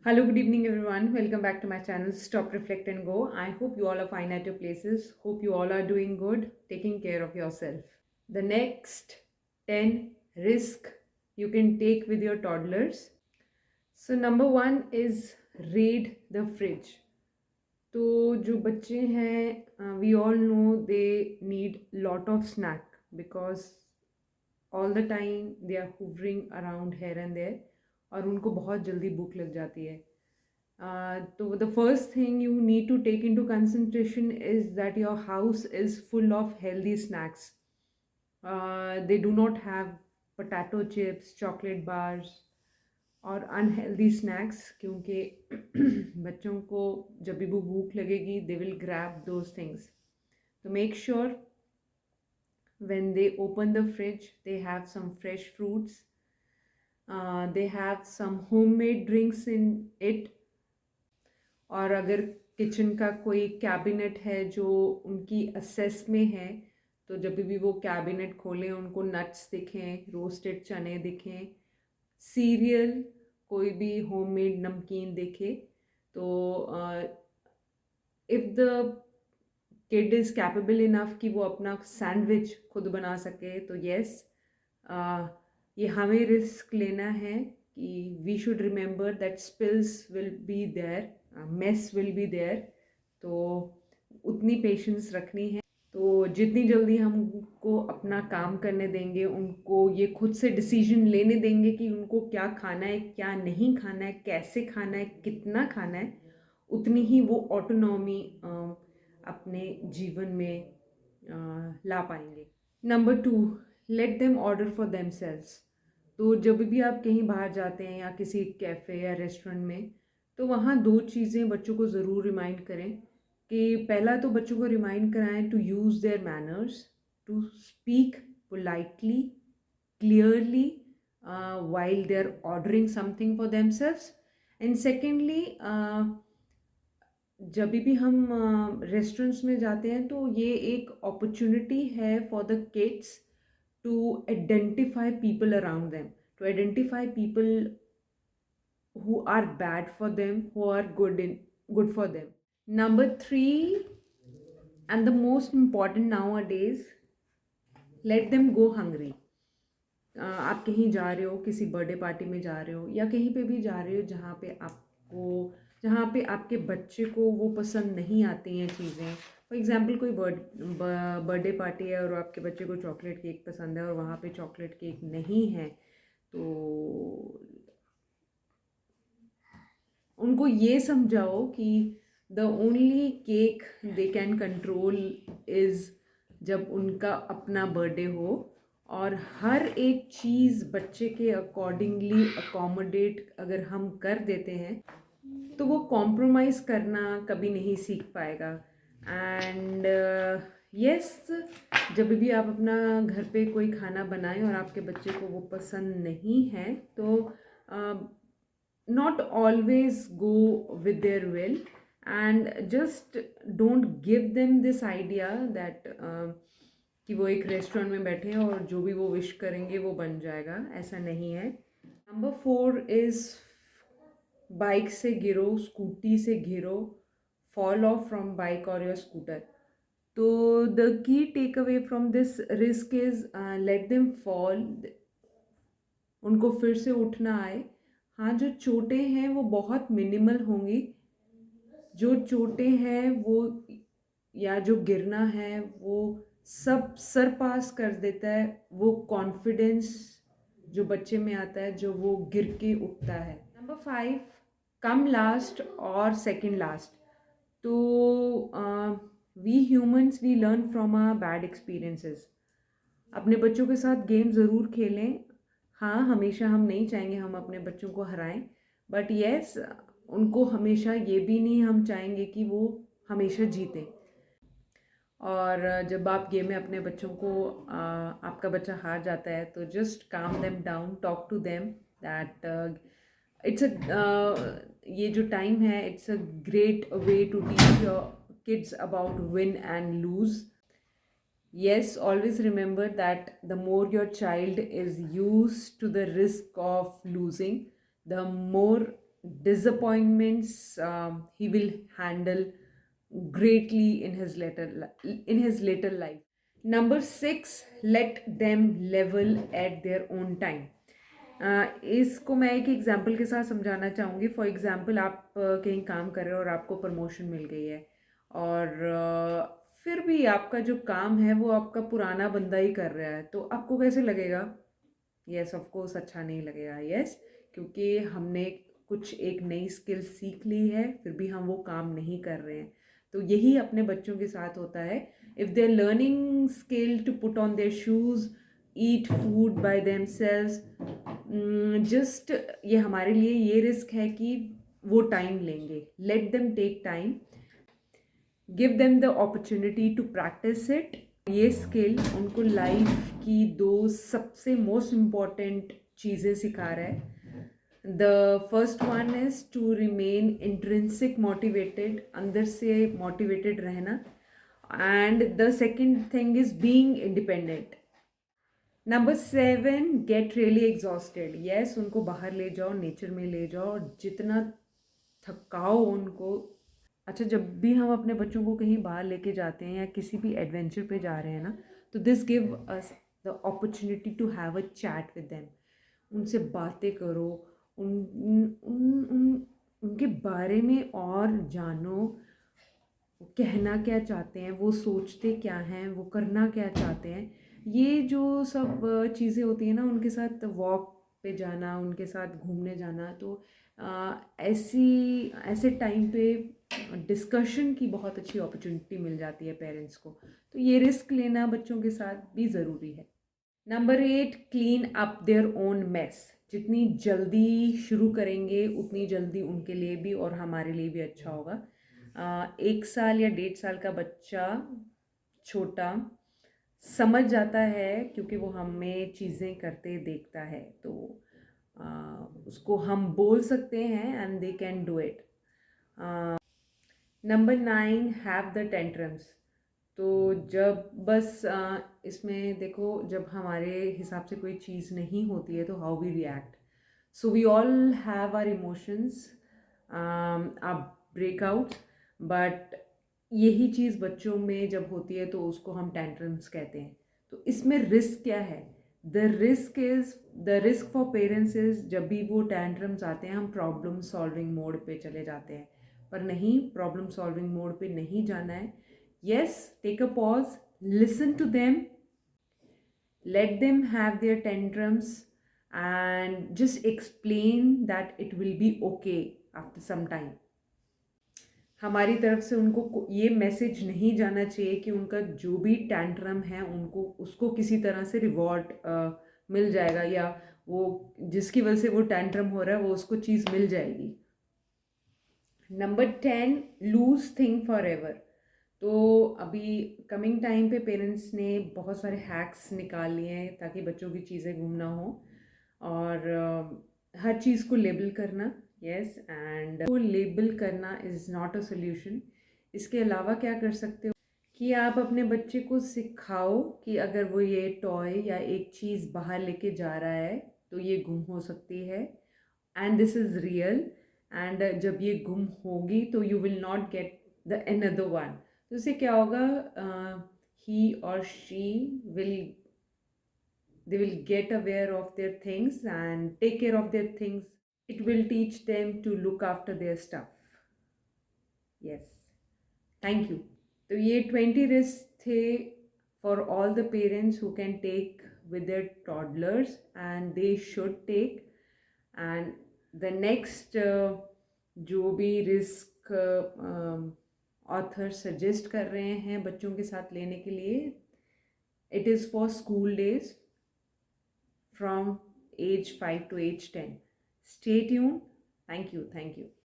Hello, good evening, everyone. Welcome back to my channel, Stop, Reflect, and Go. I hope you all are fine at your places. Hope you all are doing good, taking care of yourself. The next 10 risk you can take with your toddlers. So, number one is raid the fridge. तो जो बच्चे हैं we all know they need lot of snack because all the time they are hovering around here and there और उनको बहुत जल्दी भूख लग जाती है. So the first thing you need to take into consideration is that your house is full of healthy snacks. They do not have potato chips, chocolate bars और unhealthy snacks क्योंकि बच्चों को जब भी वो भूख लगेगी they will grab those things. तो make sure when they open the fridge they have some fresh fruits, they have some homemade drinks in it. और अगर किचन का कोई कैबिनेट है जो उनकी असेस में है तो जब भी वो कैबिनेट खोलें उनको नट्स दिखें, रोस्टेड चने दिखें, सीरियल, कोई भी होममेड नमकीन दिखे. तो if the kid is capable enough कि वो अपना सैंडविच खुद बना सके तो येस, ये हमें रिस्क लेना है कि we should remember that spills will be there, mess will be there. तो उतनी पेशेंस रखनी है. तो जितनी जल्दी हम उनको अपना काम करने देंगे, उनको ये खुद से डिसीजन लेने देंगे कि उनको क्या खाना है, क्या नहीं खाना है, कैसे खाना है, कितना खाना है, उतनी ही वो ऑटोनॉमी अपने जीवन में ला पाएंगे. Number 2, let them order for themselves. तो जब भी आप कहीं बाहर जाते हैं या किसी कैफ़े या रेस्टोरेंट में तो वहाँ दो चीज़ें बच्चों को ज़रूर रिमाइंड करें. कि पहला तो बच्चों को रिमाइंड कराएं to use their manners, to speak politely, clearly while they're ordering something for themselves. And secondly, जब भी हम रेस्टोरेंट्स में जाते हैं तो ये एक अपॉर्चुनिटी है for the kids to identify people around them, to identify people who are bad for them, who are good for them. Number 3, and the most important nowadays, let them go hungry. आप कहीं जा रहे हो, किसी birthday party में जा रहे हो या कहीं पे भी जा रहे हो जहाँ पे आपके बच्चे को वो पसंद नहीं आती हैं चीज़ें. फॉर एग्जांपल कोई बर्थडे पार्टी है और आपके बच्चे को चॉकलेट केक पसंद है और वहाँ पे चॉकलेट केक नहीं है तो उनको ये समझाओ कि the only cake they can control is जब उनका अपना बर्थडे हो और हर एक चीज़ बच्चे के अकॉर्डिंगली अकोमोडेट अगर हम कर देते हैं तो वो कॉम्प्रोमाइज़ करना कभी नहीं सीख पाएगा. एंड यस, जब भी आप अपना घर पे कोई खाना बनाएं और आपके बच्चे को वो पसंद नहीं है तो not always go with their will and just don't give them this idea that कि वो एक रेस्टोरेंट में बैठे हैं और जो भी वो विश करेंगे वो बन जाएगा. ऐसा नहीं है. नंबर 4 इज़ बाइक से गिरो, स्कूटी से गिरो, फॉल ऑफ फ्रॉम बाइक और योर स्कूटर. तो the key takeaway from this risk is let them fall, उनको फिर से उठना आए. हाँ, जो चोटें हैं वो बहुत मिनिमल होंगी. जो चोटें हैं वो या जो गिरना है वो सब सर पास कर देता है. वो कॉन्फिडेंस जो बच्चे में आता है जो वो गिर के उठता है. नंबर 5, कम लास्ट और सेकंड लास्ट. तो we humans we learn from our bad experiences. अपने बच्चों के साथ गेम ज़रूर खेलें. हाँ, हमेशा हम नहीं चाहेंगे हम अपने बच्चों को हराएं, बट येस उनको हमेशा ये भी नहीं हम चाहेंगे कि वो हमेशा जीतें. और जब आप गेम में अपने बच्चों को आपका बच्चा हार जाता है तो just calm them down, talk to them that it's ये जो टाइम है it's a great way to teach your kids about win and lose. Yes, always remember that the more your child is used to the risk of losing, the more disappointments he will handle greatly in his later life. Number 6, let them level at their own time. इसको मैं एक example के साथ समझाना चाहूँगी. For example, आप कहीं काम कर रहे हो और आपको प्रमोशन मिल गई है, और फिर भी आपका जो काम है वो आपका पुराना बंदा ही कर रहा है, तो आपको कैसे लगेगा? यस, ऑफ कोर्स अच्छा नहीं लगेगा. यस, क्योंकि हमने कुछ एक नई स्किल सीख ली है, फिर भी हम वो काम नहीं कर रहे हैं. तो यही अपने बच्चों के साथ होता है. If they are learning skill to put on their shoes, eat food by themselves, just ये हमारे लिए ये रिस्क है कि वो टाइम लेंगे. Let them take time, give them the opportunity to practice it. ये स्किल उनको लाइफ की 2 सबसे मोस्ट इम्पॉर्टेंट चीज़ें सिखा रहा है. The first one is to remain intrinsic motivated, अंदर से मोटिवेटेड रहना. And the second thing is being independent. Number 7, get really exhausted. Yes, उनको बाहर ले जाओ, नेचर में ले जाओ, जितना थकाओ उनको. अच्छा, जब भी हम अपने बच्चों को कहीं बाहर लेके जाते हैं या किसी भी एडवेंचर पे जा रहे हैं ना, तो this give us the opportunity to have a chat with them. उनसे बातें करो, उन उन उन उनके बारे में और जानो. वो कहना क्या चाहते हैं, वो सोचते क्या हैं, वो करना क्या चाहते हैं. ये जो सब चीज़ें होती हैं ना, उनके साथ वॉक पे जाना, उनके साथ घूमने जाना, तो ऐसे टाइम पे डिस्कशन की बहुत अच्छी अपॉर्चुनिटी मिल जाती है पेरेंट्स को. तो ये रिस्क लेना बच्चों के साथ भी ज़रूरी है. Number 8, clean up their own mess. जितनी जल्दी शुरू करेंगे उतनी जल्दी उनके लिए भी और हमारे लिए भी अच्छा होगा. 1 साल या 1.5 साल का बच्चा छोटा समझ जाता है, क्योंकि वो हमें चीज़ें करते देखता है, तो उसको हम बोल सकते हैं and they can do it. Number 9, have the tantrums. तो जब बस इसमें देखो, जब हमारे हिसाब से कोई चीज़ नहीं होती है तो how we react. So we all have our emotions, our breakout. But यही चीज़ बच्चों में जब होती है तो उसको हम टेंट्रम्स कहते हैं. तो इसमें रिस्क क्या है? The risk for parents is, जब भी वो टेंट्रम्स आते हैं हम प्रॉब्लम सॉल्विंग मोड पे चले जाते हैं. पर नहीं, प्रॉब्लम सॉल्विंग मोड पे नहीं जाना है. Yes, take a pause, listen to them, let them have their tantrums, and just explain that it will be okay after some time. हमारी तरफ से उनको ये मैसेज नहीं जाना चाहिए कि उनका जो भी टैंट्रम है उनको उसको किसी तरह से रिवॉर्ड मिल जाएगा, या वो जिसकी वजह से वो टैंट्रम हो रहा है वो उसको चीज़ मिल जाएगी. Number 10, lose thing forever. तो अभी कमिंग टाइम पे पेरेंट्स ने बहुत सारे हैक्स निकाल लिए हैं ताकि बच्चों की चीज़ें गुम ना हो. और हर चीज़ को लेबल करना. यस, एंड वो लेबल करना इज़ नॉट अ सोल्यूशन. इसके अलावा क्या कर सकते हो कि आप अपने बच्चे को सिखाओ कि अगर वो ये टॉय या एक चीज़ बाहर लेके जा रहा है तो ये गुम हो सकती है, and this is real. And जब ये गुम होगी तो you will not get the another one. तो उससे क्या होगा, ही और she will they will get aware of their things and take care of their things. It will teach them to look after their stuff. Yes, thank you. तो ये 20 risks थे for all the parents who can take with their toddlers, and they should take. And the next जो भी risk author suggest कर रहे हैं बच्चों के साथ लेने के लिए, it is for school days from age 5 to age 10. Stay tuned. Thank you. Thank you.